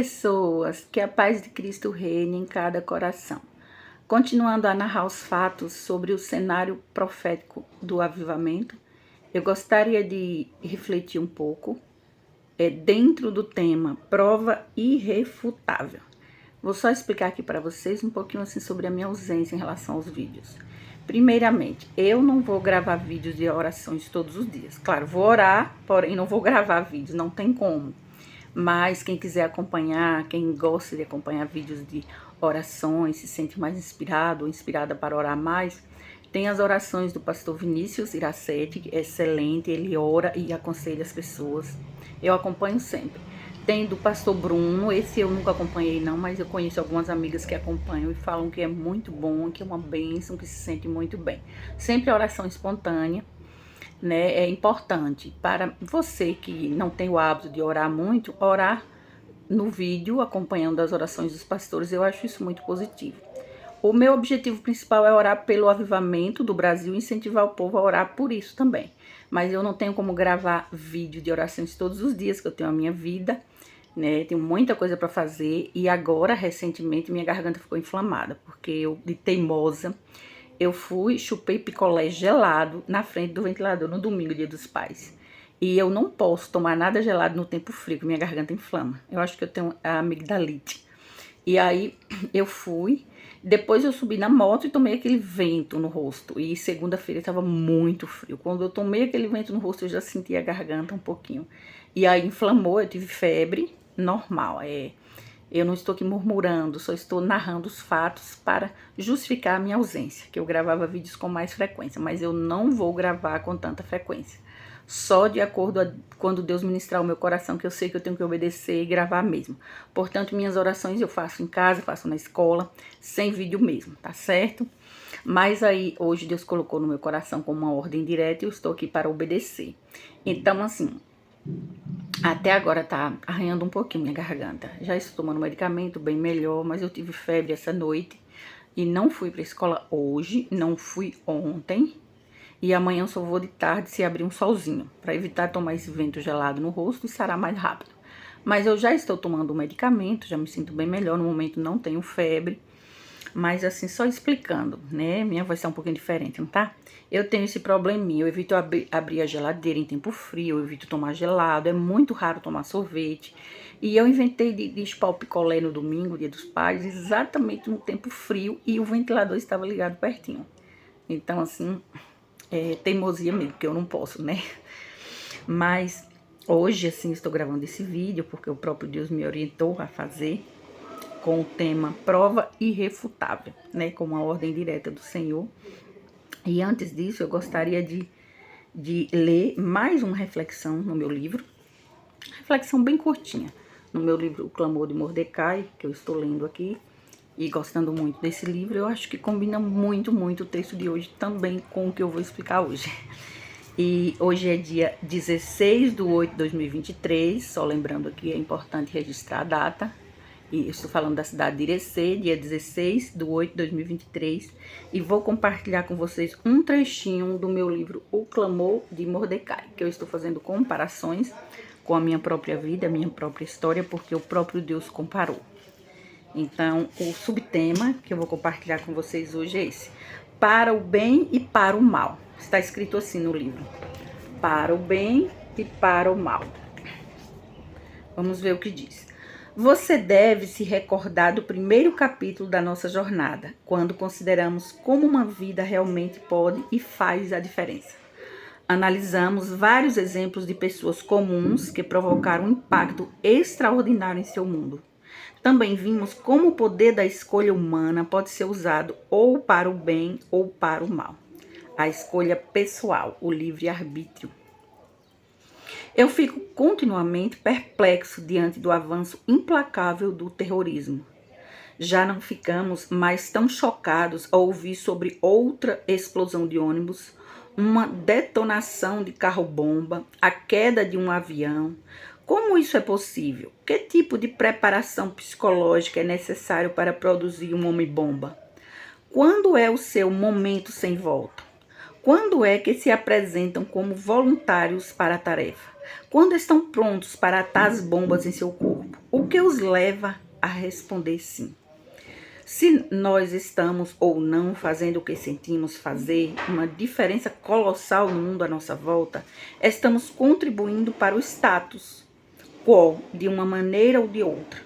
pessoas, que a paz de Cristo reine em cada coração. Continuando a narrar os fatos sobre o cenário profético do avivamento, eu gostaria de refletir um pouco dentro do tema prova irrefutável. Vou só explicar aqui para vocês um pouquinho assim sobre a minha ausência em relação aos vídeos. Primeiramente, eu não vou gravar vídeos de orações todos os dias. Claro, vou orar, porém não vou gravar vídeos, não tem como. Mas quem quiser acompanhar, quem gosta de acompanhar vídeos de orações, se sente mais inspirado ou inspirada para orar mais, tem as orações do pastor Vinícius Iracete, que é excelente, ele ora e aconselha as pessoas. Eu acompanho sempre. Tem do pastor Bruno, esse eu nunca acompanhei não, mas eu conheço algumas amigas que acompanham e falam que é muito bom, que é uma bênção, que se sente muito bem. Sempre oração espontânea, né? É importante para você que não tem o hábito de orar muito, orar no vídeo, acompanhando as orações dos pastores, eu acho isso muito positivo. O meu objetivo principal é orar pelo avivamento do Brasil e incentivar o povo a orar por isso também. Mas eu não tenho como gravar vídeo de orações todos os dias, que eu tenho a minha vida, né? Tenho muita coisa para fazer e agora, recentemente, minha garganta ficou inflamada, porque eu, de teimosa, eu chupei picolé gelado na frente do ventilador no domingo, Dia dos Pais. E eu não posso tomar nada gelado no tempo frio, que minha garganta inflama. Eu acho que eu tenho a amigdalite. E aí eu fui, depois eu subi na moto e tomei aquele vento no rosto. E segunda-feira estava muito frio. Quando eu tomei aquele vento no rosto, eu já senti a garganta um pouquinho. E aí inflamou, eu tive febre normal. Eu não estou aqui murmurando, só estou narrando os fatos para justificar a minha ausência, que eu gravava vídeos com mais frequência, mas eu não vou gravar com tanta frequência. Só de acordo quando Deus ministrar o meu coração, que eu sei que eu tenho que obedecer e gravar mesmo. Portanto, minhas orações eu faço em casa, faço na escola, sem vídeo mesmo, tá certo? Mas aí, hoje Deus colocou no meu coração como uma ordem direta e eu estou aqui para obedecer. Então, assim, até agora tá arranhando um pouquinho minha garganta. Já estou tomando medicamento bem melhor, mas eu tive febre essa noite e não fui para a escola hoje, não fui ontem. E amanhã eu só vou de tarde se abrir um solzinho, para evitar tomar esse vento gelado no rosto e sarar mais rápido. Mas eu já estou tomando o medicamento, já me sinto bem melhor, no momento não tenho febre. Mas assim, só explicando, né? Minha voz tá um pouquinho diferente, não tá? Eu tenho esse probleminha, eu evito abrir a geladeira em tempo frio, eu evito tomar gelado, é muito raro tomar sorvete. E eu inventei de chupar o picolé no domingo, Dia dos Pais, exatamente no tempo frio e o ventilador estava ligado pertinho. Então, assim, é teimosia mesmo, porque eu não posso, né? Mas hoje, assim, estou gravando esse vídeo porque o próprio Deus me orientou a fazer, com o tema prova irrefutável, né, com uma ordem direta do Senhor. E antes disso, eu gostaria de ler mais uma reflexão no meu livro, reflexão bem curtinha, no meu livro O Clamor de Mordecai, que eu estou lendo aqui, e gostando muito desse livro. Eu acho que combina muito, muito o texto de hoje também com o que eu vou explicar hoje. E hoje é dia 16/8/2023, só lembrando aqui, é importante registrar a data. E estou falando da cidade de Irecê, dia 16/8/2023, e vou compartilhar com vocês um trechinho do meu livro O Clamor de Mordecai, que eu estou fazendo comparações com a minha própria vida, a minha própria história, porque o próprio Deus comparou. Então, o subtema que eu vou compartilhar com vocês hoje é esse: para o bem e para o mal. Está escrito assim no livro: para o bem e para o mal. Vamos ver o que diz. Você deve se recordar do primeiro capítulo da nossa jornada, quando consideramos como uma vida realmente pode e faz a diferença. Analisamos vários exemplos de pessoas comuns que provocaram um impacto extraordinário em seu mundo. Também vimos como o poder da escolha humana pode ser usado ou para o bem ou para o mal. A escolha pessoal, o livre-arbítrio. Eu fico continuamente perplexo diante do avanço implacável do terrorismo. Já não ficamos mais tão chocados ao ouvir sobre outra explosão de ônibus, uma detonação de carro-bomba, a queda de um avião. Como isso é possível? Que tipo de preparação psicológica é necessário para produzir um homem-bomba? Quando é o seu momento sem volta? Quando é que se apresentam como voluntários para a tarefa? Quando estão prontos para atar as bombas em seu corpo? O que os leva a responder sim? Se nós estamos ou não fazendo o que sentimos fazer, uma diferença colossal no mundo à nossa volta, estamos contribuindo para o status quo de uma maneira ou de outra.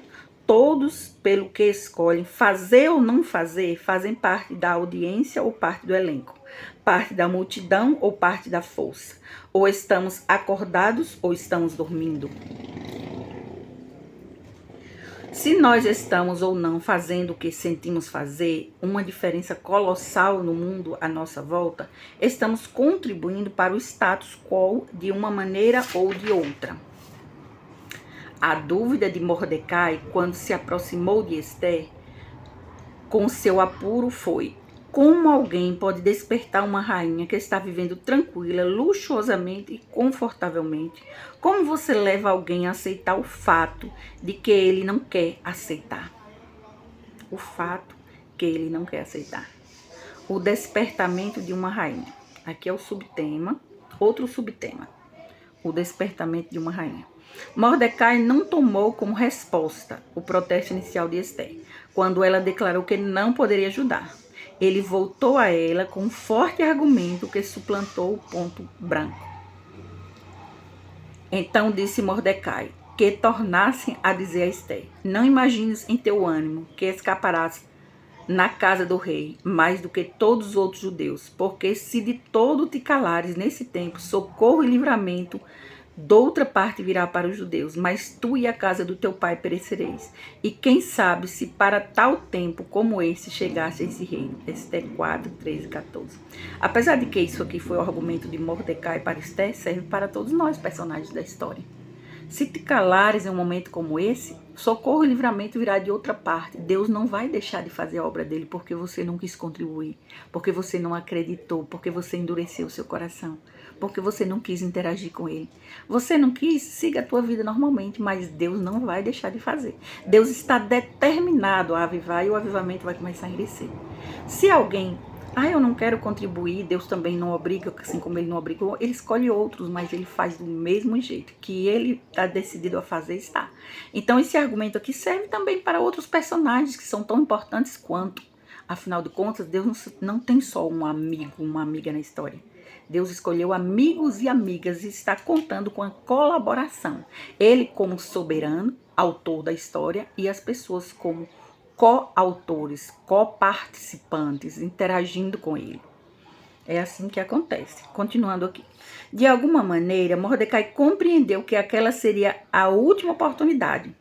Todos, pelo que escolhem fazer ou não fazer, fazem parte da audiência ou parte do elenco, parte da multidão ou parte da força. Ou estamos acordados ou estamos dormindo. Se nós estamos ou não fazendo o que sentimos fazer, uma diferença colossal no mundo à nossa volta, estamos contribuindo para o status quo de uma maneira ou de outra. A dúvida de Mordecai, quando se aproximou de Esther, com seu apuro foi: como alguém pode despertar uma rainha que está vivendo tranquila, luxuosamente e confortavelmente? Como você leva alguém a aceitar o fato de que ele não quer aceitar? O fato que ele não quer aceitar. O despertamento de uma rainha. Aqui é o subtema, outro subtema. O despertamento de uma rainha. Mordecai não tomou como resposta o protesto inicial de Esther, quando ela declarou que não poderia ajudar. Ele voltou a ela com um forte argumento que suplantou o ponto branco. Então disse Mordecai, que tornasse a dizer a Esther: não imagines em teu ânimo que escaparás na casa do rei, mais do que todos os outros judeus, porque se de todo te calares nesse tempo, socorro e livramento doutra parte virá para os judeus, mas tu e a casa do teu pai perecereis. E quem sabe se para tal tempo como esse chegasse a esse reino. Esther 4, 13 e 14. Apesar de que isso aqui foi o argumento de Mordecai para Esther, serve para todos nós, personagens da história. Se te calares em um momento como esse, socorro e livramento virá de outra parte. Deus não vai deixar de fazer a obra dele porque você não quis contribuir, porque você não acreditou, porque você endureceu o seu coração, porque você não quis interagir com ele. Você não quis, siga a tua vida normalmente, mas Deus não vai deixar de fazer. Deus está determinado a avivar e o avivamento vai começar a crescer. Se alguém... eu não quero contribuir, Deus também não obriga, assim como ele não obrigou, ele escolhe outros, mas ele faz do mesmo jeito que ele está decidido a fazer, está. Então esse argumento aqui serve também para outros personagens que são tão importantes quanto. Afinal de contas, Deus não tem só um amigo, uma amiga na história. Deus escolheu amigos e amigas e está contando com a colaboração. Ele como soberano, autor da história, e as pessoas como coautores, coparticipantes, interagindo com ele. É assim que acontece. Continuando aqui. De alguma maneira, Mordecai compreendeu que aquela seria a última oportunidade,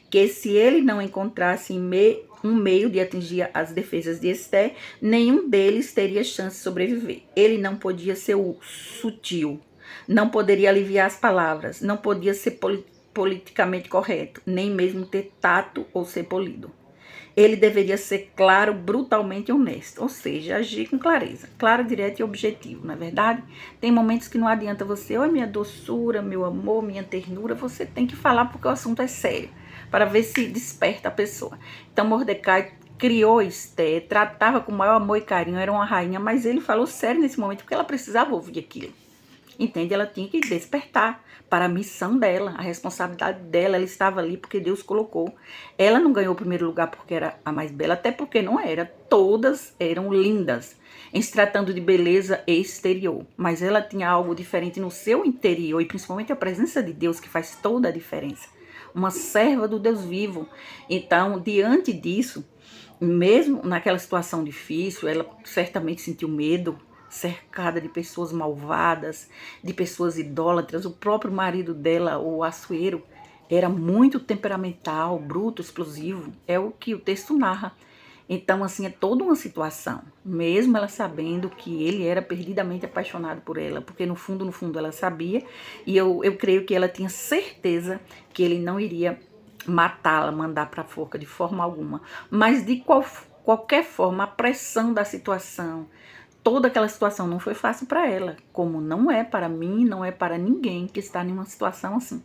que se ele não encontrasse um meio de atingir as defesas de Esther, nenhum deles teria chance de sobreviver. Ele não podia ser sutil, não poderia aliviar as palavras, não podia ser politicamente correto, nem mesmo ter tato ou ser polido. Ele deveria ser claro, brutalmente honesto, ou seja, agir com clareza, claro, direto e objetivo, não é verdade? Tem momentos que não adianta você, oi, minha doçura, meu amor, minha ternura, você tem que falar porque o assunto é sério, para ver se desperta a pessoa. Então Mordecai criou Esther, tratava com o maior amor e carinho, era uma rainha, mas ele falou sério nesse momento porque ela precisava ouvir aquilo. Entende? Ela tinha que despertar para a missão dela, a responsabilidade dela. Ela estava ali porque Deus colocou. Ela não ganhou o primeiro lugar porque era a mais bela, até porque não era. Todas eram lindas, em se tratando de beleza exterior. Mas ela tinha algo diferente no seu interior, e principalmente a presença de Deus, que faz toda a diferença. Uma serva do Deus vivo. Então, diante disso, mesmo naquela situação difícil, ela certamente sentiu medo, cercada de pessoas malvadas, de pessoas idólatras. O próprio marido dela, o Assuero, era muito temperamental, bruto, explosivo. É o que o texto narra. Então, assim, é toda uma situação. Mesmo ela sabendo que ele era perdidamente apaixonado por ela, porque no fundo ela sabia, e eu creio que ela tinha certeza que ele não iria matá-la, mandar para a forca de forma alguma. Mas de qualquer forma, a pressão da situação, toda aquela situação não foi fácil para ela, como não é para mim, não é para ninguém que está em uma situação assim,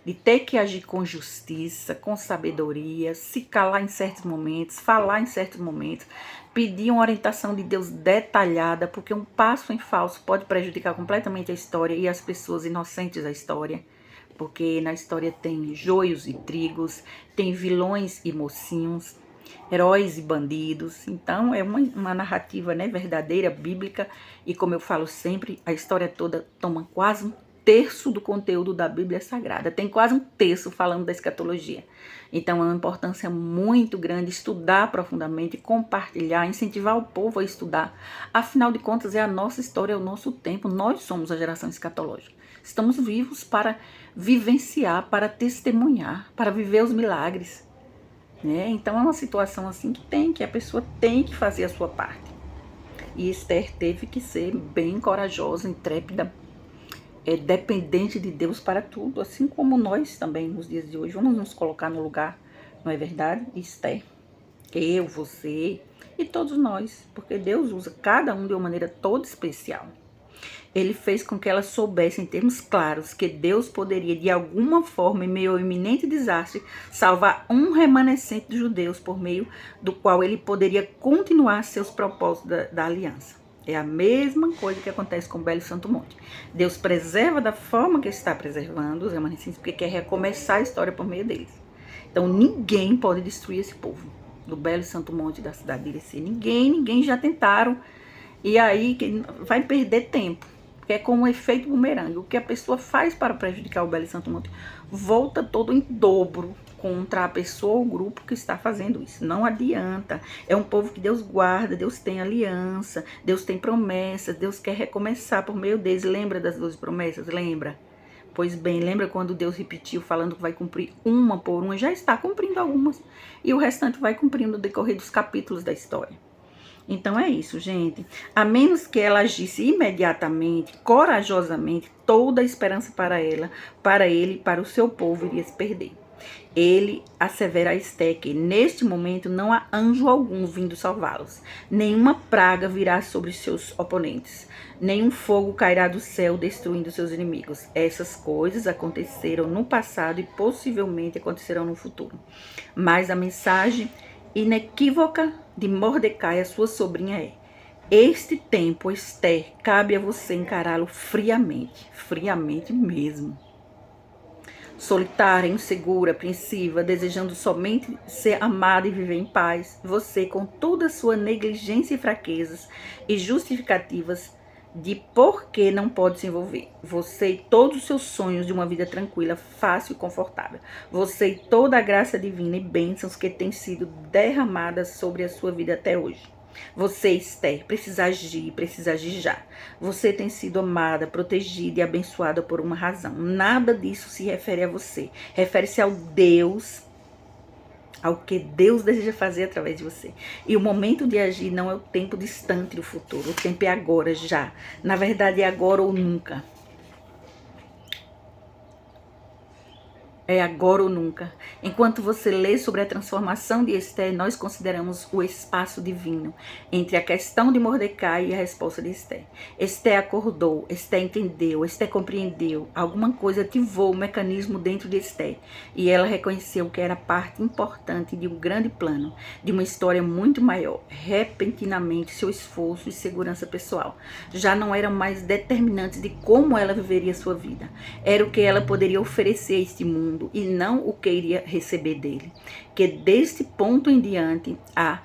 de ter que agir com justiça, com sabedoria, se calar em certos momentos, falar em certos momentos, pedir uma orientação de Deus detalhada, porque um passo em falso pode prejudicar completamente a história e as pessoas inocentes da história. porque na história tem joios e trigos, tem vilões e mocinhos, heróis e bandidos. Então é uma narrativa, né, verdadeira, bíblica, e como eu falo sempre, a história toda toma quase um terço do conteúdo da Bíblia Sagrada, tem quase um terço falando da escatologia. Então é uma importância muito grande estudar profundamente, compartilhar, incentivar o povo a estudar. Afinal de contas, é a nossa história, é o nosso tempo, nós somos a geração escatológica. Estamos vivos para vivenciar, para testemunhar, para viver os milagres, né? Então é uma situação assim que a pessoa tem que fazer a sua parte. E Esther teve que ser bem corajosa, intrépida, dependente de Deus para tudo, assim como nós também nos dias de hoje. Vamos nos colocar no lugar, não é verdade? Esther, eu, você e todos nós, porque Deus usa cada um de uma maneira toda especial. Ele fez com que ela soubesse em termos claros que Deus poderia, de alguma forma, em meio ao iminente desastre, salvar um remanescente dos judeus, por meio do qual ele poderia continuar seus propósitos da aliança. É a mesma coisa que acontece com o Belo Santo Monte. Deus preserva da forma que está preservando os remanescentes, porque quer recomeçar a história por meio deles. Então ninguém pode destruir esse povo do Belo Santo Monte, da cidade de Irecê. Ninguém já tentaram. E aí vai perder tempo. Porque é como um efeito bumerangue. O que a pessoa faz para prejudicar o Belo Santo Monte volta todo em dobro contra a pessoa ou o grupo que está fazendo isso. Não adianta. É um povo que Deus guarda, Deus tem aliança, Deus tem promessas, Deus quer recomeçar por meio deles. Lembra das 12 promessas? Lembra? Pois bem, lembra quando Deus repetiu falando que vai cumprir uma por uma? Já está cumprindo algumas. E o restante vai cumprindo no decorrer dos capítulos da história. Então é isso, gente. A menos que ela agisse imediatamente, corajosamente, toda a esperança para ela, para ele, para o seu povo iria se perder. Ele assevera a Esther que neste momento não há anjo algum vindo salvá-los. Nenhuma praga virá sobre seus oponentes. Nenhum fogo cairá do céu destruindo seus inimigos. Essas coisas aconteceram no passado e possivelmente acontecerão no futuro. Mas a mensagem inequívoca de Mordecai, a sua sobrinha, é: este tempo, Esther, cabe a você encará-lo friamente mesmo. Solitária, insegura, apreensiva, desejando somente ser amada e viver em paz, você, com toda a sua negligência e fraquezas e justificativas de por que não pode se envolver. Você e todos os seus sonhos de uma vida tranquila, fácil e confortável. Você e toda a graça divina e bênçãos que têm sido derramadas sobre a sua vida até hoje. Você, Esther, precisa agir já. Você tem sido amada, protegida e abençoada por uma razão. Nada disso se refere a você. Refere-se ao Deus, ao que Deus deseja fazer através de você. E o momento de agir não é o tempo distante do futuro. O tempo é agora, já. Na verdade, é agora ou nunca. É agora ou nunca. Enquanto você lê sobre a transformação de Esther, nós consideramos o espaço divino entre a questão de Mordecai e a resposta de Esther. Esther acordou, Esther entendeu, Esther compreendeu. Alguma coisa ativou o mecanismo dentro de Esther. E ela reconheceu que era parte importante de um grande plano, de uma história muito maior. Repentinamente, seu esforço e segurança pessoal já não eram mais determinantes de como ela viveria sua vida. Era o que ela poderia oferecer a este mundo e não o que iria receber dele, que deste ponto em diante a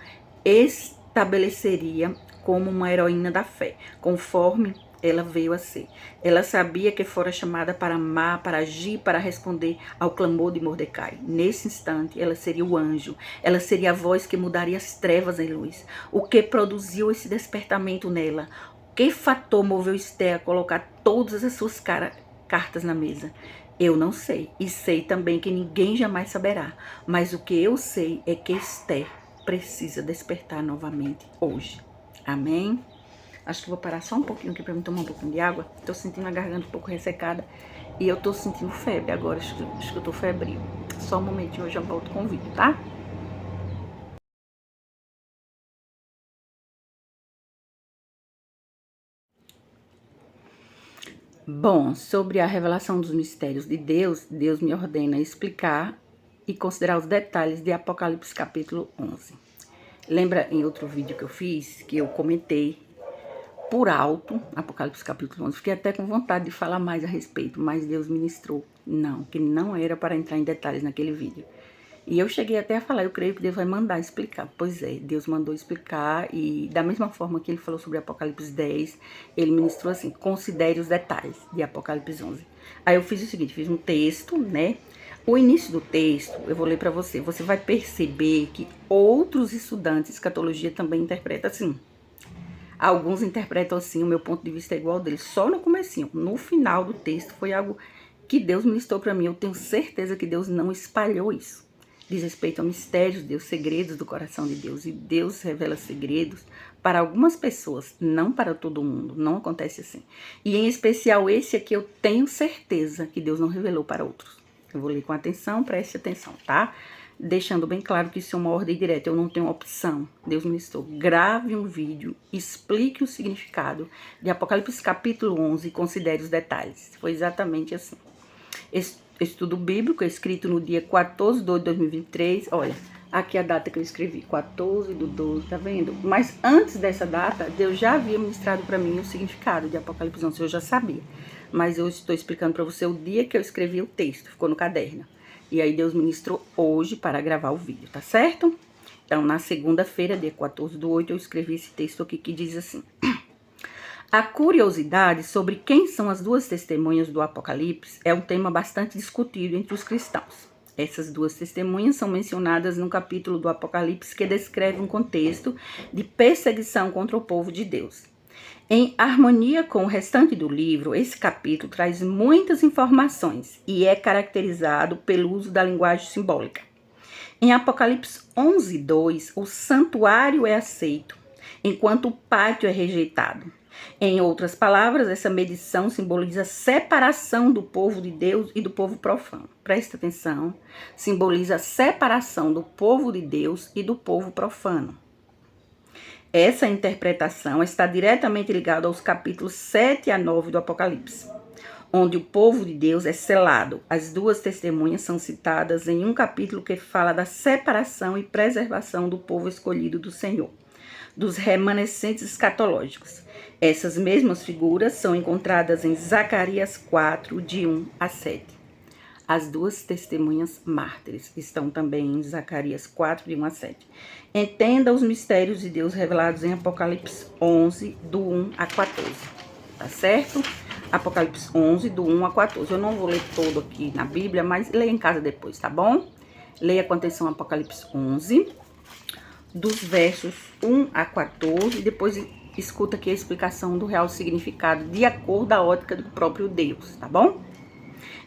estabeleceria como uma heroína da fé, conforme ela veio a ser. Ela sabia que fora chamada para amar, para agir, para responder ao clamor de Mordecai. Nesse instante, ela seria o anjo, ela seria a voz que mudaria as trevas em luz. O que produziu esse despertamento nela? Que fator moveu Esther a colocar todas as suas cartas na mesa? Eu não sei, e sei também que ninguém jamais saberá, mas o que eu sei é que Esther precisa despertar novamente hoje. Amém? Acho que vou parar só um pouquinho aqui para me tomar um pouquinho de água. Tô sentindo a garganta um pouco ressecada e eu tô sentindo febre agora, acho que eu tô febril. Só um momentinho, eu já volto com o vídeo, tá? Bom, sobre a revelação dos mistérios de Deus, Deus me ordena explicar e considerar os detalhes de Apocalipse capítulo 11. Lembra em outro vídeo que eu fiz, que eu comentei por alto, Apocalipse capítulo 11. Fiquei até com vontade de falar mais a respeito, mas Deus ministrou. Não, que não era para entrar em detalhes naquele vídeo. E eu cheguei até a falar, eu creio que Deus vai mandar explicar. Pois é, Deus mandou explicar e da mesma forma que ele falou sobre Apocalipse 10, ele ministrou assim, considere os detalhes de Apocalipse 11. Aí eu fiz o seguinte, fiz um texto, né? O início do texto, eu vou ler para você. Você vai perceber que outros estudantes de escatologia também interpretam assim. Alguns interpretam assim, o meu ponto de vista é igual ao deles, só no comecinho. No final do texto foi algo que Deus ministrou para mim. Eu tenho certeza que Deus não espalhou isso. Diz respeito a mistérios de Deus, segredos do coração de Deus. E Deus revela segredos para algumas pessoas, não para todo mundo. Não acontece assim. E em especial esse aqui eu tenho certeza que Deus não revelou para outros. Eu vou ler com atenção, preste atenção, tá? Deixando bem claro que isso é uma ordem direta, eu não tenho opção. Deus ministrou. Grave um vídeo, explique o significado de Apocalipse capítulo 11 e considere os detalhes. Foi exatamente assim. Estudo bíblico, escrito no dia 14 de 2 de 2023. Olha, aqui a data que eu escrevi, 14 de 12, tá vendo? Mas antes dessa data, Deus já havia ministrado para mim o significado de Apocalipse 11, eu já sabia. Mas eu estou explicando para você o dia que eu escrevi o texto, ficou no caderno. E aí Deus ministrou hoje para gravar o vídeo, tá certo? Então, na segunda-feira, dia 14 do 8, eu escrevi esse texto aqui que diz assim... A curiosidade sobre quem são as duas testemunhas do Apocalipse é um tema bastante discutido entre os cristãos. Essas duas testemunhas são mencionadas no capítulo do Apocalipse que descreve um contexto de perseguição contra o povo de Deus. Em harmonia com o restante do livro, esse capítulo traz muitas informações e é caracterizado pelo uso da linguagem simbólica. Em Apocalipse 11:2, o santuário é aceito, enquanto o pátio é rejeitado. Em outras palavras, essa medição simboliza a separação do povo de Deus e do povo profano. Presta atenção, simboliza a separação do povo de Deus e do povo profano. Essa interpretação está diretamente ligada aos capítulos 7 a 9 do Apocalipse, onde o povo de Deus é selado. As duas testemunhas são citadas em um capítulo que fala da separação e preservação do povo escolhido do Senhor, dos remanescentes escatológicos. Essas mesmas figuras são encontradas em Zacarias 4, de 1 a 7. As duas testemunhas mártires estão também em Zacarias 4, de 1 a 7. Entenda os mistérios de Deus revelados em Apocalipse 11, do 1 a 14. Tá certo? Apocalipse 11, do 1 a 14. Eu não vou ler todo aqui na Bíblia, mas leia em casa depois, tá bom? Leia com atenção Apocalipse 11, dos versos 1 a 14, e depois escuta aqui a explicação do real significado de acordo com a ótica do próprio Deus, tá bom?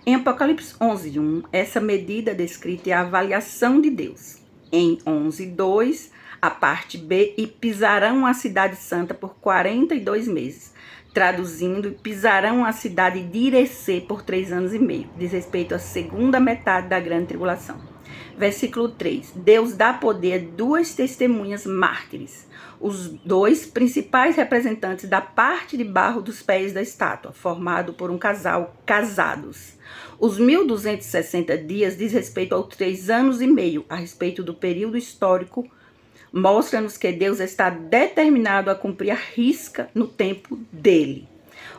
Em Apocalipse 11:1, essa medida descrita é a avaliação de Deus. Em 11:2, a parte B, e pisarão a cidade santa por 42 meses. Traduzindo, pisarão a cidade de Irecê por 3 anos e meio. Diz respeito à segunda metade da grande tribulação. Versículo 3. Deus dá poder a duas testemunhas mártires, os dois principais representantes da parte de barro dos pés da estátua, formado por um casal casados. Os 1260 dias diz respeito aos 3 anos e meio, a respeito do período histórico, mostra-nos que Deus está determinado a cumprir a risca no tempo dele.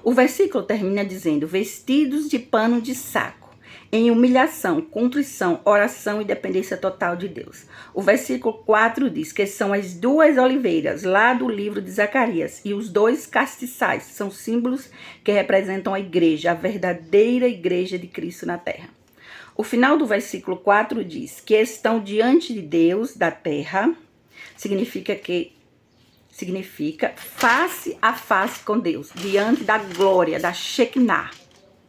O versículo termina dizendo, vestidos de pano de saco, em humilhação, contrição, oração e dependência total de Deus. O versículo 4 diz que são as duas oliveiras, lá do livro de Zacarias, e os dois castiçais, são símbolos que representam a igreja, a verdadeira igreja de Cristo na terra. O final do versículo 4 diz que estão diante de Deus, da terra, significa face a face com Deus, diante da glória, da Shekinah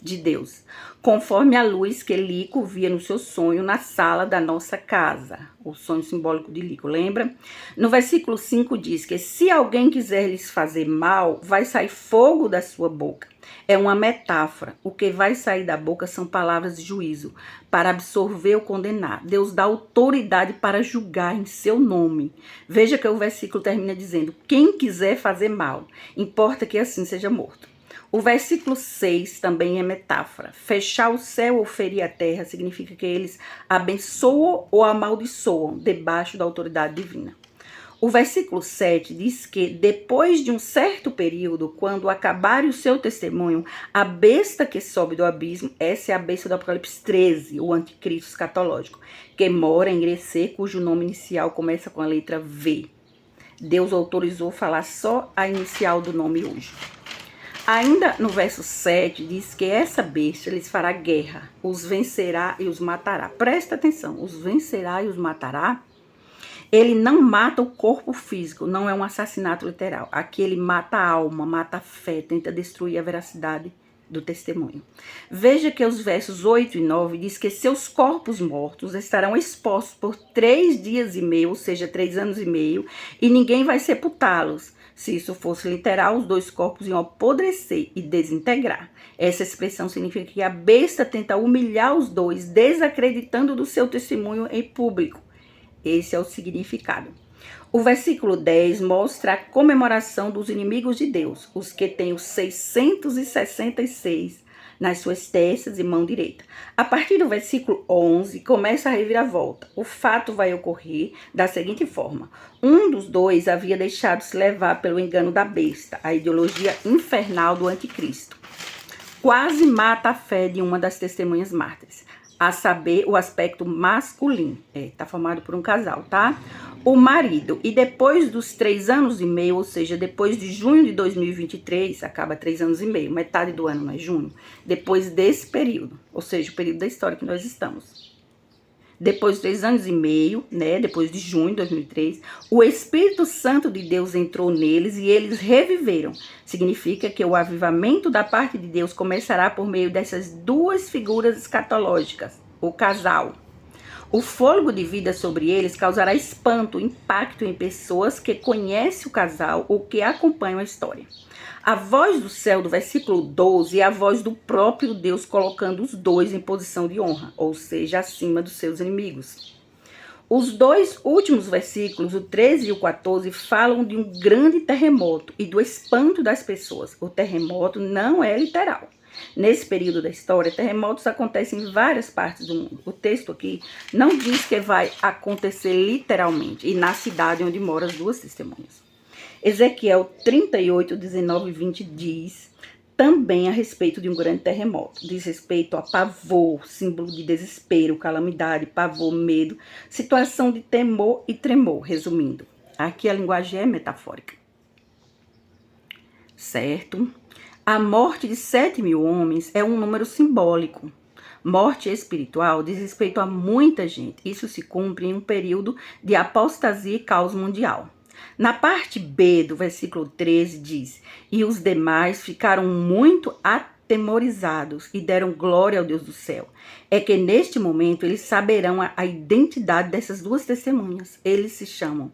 de Deus, conforme a luz que Lico via no seu sonho na sala da nossa casa, o sonho simbólico de Lico, lembra? No versículo 5 diz que se alguém quiser lhes fazer mal, vai sair fogo da sua boca. É uma metáfora, o que vai sair da boca são palavras de juízo, para absorver ou condenar. Deus dá autoridade para julgar em seu nome. Veja que o versículo termina dizendo, quem quiser fazer mal, importa que assim seja morto. O versículo 6 também é metáfora. Fechar o céu ou ferir a terra significa que eles abençoam ou amaldiçoam debaixo da autoridade divina. O versículo 7 diz que depois de um certo período, quando acabar o seu testemunho, a besta que sobe do abismo, essa é a besta do Apocalipse 13, o anticristo escatológico, que mora em Grecê, cujo nome inicial começa com a letra V. Deus autorizou falar só a inicial do nome hoje. Ainda no verso 7 diz que essa besta lhes fará guerra, os vencerá e os matará. Presta atenção, os vencerá e os matará. Ele não mata o corpo físico, não é um assassinato literal. Aqui ele mata a alma, mata a fé, tenta destruir a veracidade do testemunho. Veja que os versos 8 e 9 diz que seus corpos mortos estarão expostos por 3 dias e meio, ou seja, 3 anos e meio, e ninguém vai sepultá-los. Se isso fosse literal, os 2 corpos iam apodrecer e desintegrar. Essa expressão significa que a besta tenta humilhar os 2, desacreditando do seu testemunho em público. Esse é o significado. O versículo 10 mostra a comemoração dos inimigos de Deus, os que têm os 666 nas suas testas e mão direita. A partir do versículo 11, começa a reviravolta. O fato vai ocorrer da seguinte forma. Um dos 2 havia deixado se levar pelo engano da besta, a ideologia infernal do anticristo. Quase mata a fé de uma das testemunhas mártires, a saber, o aspecto masculino. Tá formado por um casal, tá? O marido. E depois dos 3 anos e meio, ou seja, depois de junho de 2023, acaba 3 anos e meio, metade do ano, não é junho? Depois desse período, ou seja, o período da história que nós estamos. Depois de 3 anos e meio, né, depois de junho de 2003, o Espírito Santo de Deus entrou neles e eles reviveram. Significa que o avivamento da parte de Deus começará por meio dessas 2 figuras escatológicas, o casal. O fôlego de vida sobre eles causará espanto, impacto em pessoas que conhecem o casal ou que acompanham a história. A voz do céu do versículo 12 é a voz do próprio Deus colocando os 2 em posição de honra, ou seja, acima dos seus inimigos. Os 2 últimos versículos, o 13 e o 14, falam de um grande terremoto e do espanto das pessoas. O terremoto não é literal. Nesse período da história, terremotos acontecem em várias partes do mundo. O texto aqui não diz que vai acontecer literalmente e na cidade onde moram as 2 testemunhas. Ezequiel 38, 19 e 20 diz também a respeito de um grande terremoto. Diz respeito a pavor, símbolo de desespero, calamidade, pavor, medo, situação de temor e tremor, resumindo. Aqui a linguagem é metafórica. Certo? A morte de 7.000 homens é um número simbólico. Morte espiritual diz respeito a muita gente. Isso se cumpre em um período de apostasia e caos mundial. Na parte B do versículo 13 diz: e os demais ficaram muito atemorizados e deram glória ao Deus do céu. É que neste momento eles saberão a identidade dessas 2 testemunhas. Eles se chamam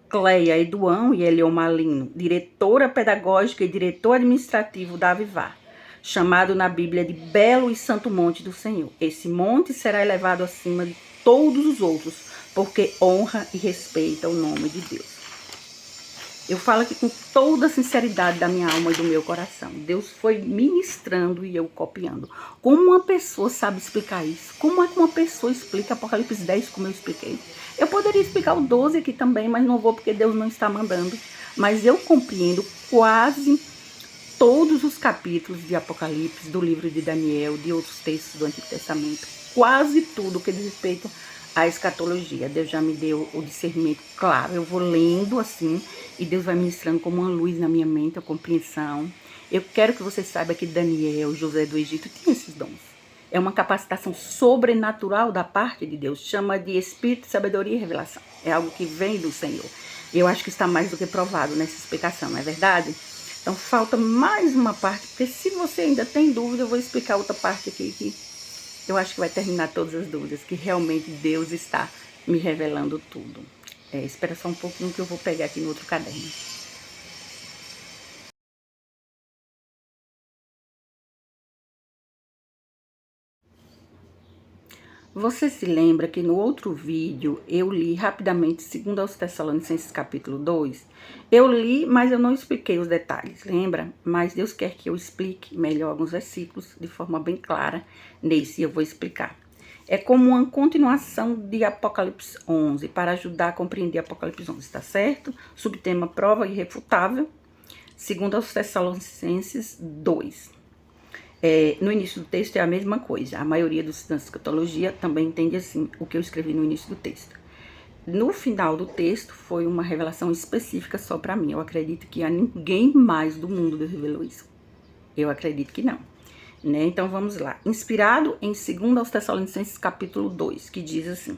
Cleia Eduão e Eliomalino, diretora pedagógica e diretor administrativo da Avivar, chamado na Bíblia de Belo e Santo Monte do Senhor. Esse monte será elevado acima de todos os outros, porque honra e respeita o nome de Deus. Eu falo aqui com toda a sinceridade da minha alma e do meu coração. Deus foi ministrando e eu copiando. Como uma pessoa sabe explicar isso? Como é que uma pessoa explica Apocalipse 10 como eu expliquei? Eu poderia explicar o 12 aqui também, mas não vou porque Deus não está mandando. Mas eu compreendo quase todos os capítulos de Apocalipse, do livro de Daniel, de outros textos do Antigo Testamento. Quase tudo que diz respeito à escatologia. Deus já me deu o discernimento claro. Eu vou lendo assim e Deus vai ministrando como uma luz na minha mente, a compreensão. Eu quero que você saiba que Daniel, José do Egito, tinha esses dons. É uma capacitação sobrenatural da parte de Deus. Chama de espírito, sabedoria e revelação. É algo que vem do Senhor. Eu acho que está mais do que provado nessa explicação, não é verdade? Então falta mais uma parte, porque se você ainda tem dúvida, eu vou explicar outra parte aqui que eu acho que vai terminar todas as dúvidas, que realmente Deus está me revelando tudo. Espera só um pouquinho que eu vou pegar aqui no outro caderno. Você se lembra que no outro vídeo eu li rapidamente 2 aos Tessalonicenses capítulo 2? Eu li, mas eu não expliquei os detalhes, lembra? Mas Deus quer que eu explique melhor alguns versículos de forma bem clara. Nesse eu vou explicar. É como uma continuação de Apocalipse 11, para ajudar a compreender Apocalipse 11, tá certo? Subtema prova irrefutável, segundo aos Tessalonicenses 2. No início do texto é a mesma coisa. A maioria dos estudantes de escatologia também entende assim o que eu escrevi no início do texto. No final do texto foi uma revelação específica só para mim. Eu acredito que a ninguém mais do mundo Deus revelou isso. Eu acredito que não. Né? Então vamos lá. Inspirado em 2 aos Tessalonicenses capítulo 2, que diz assim: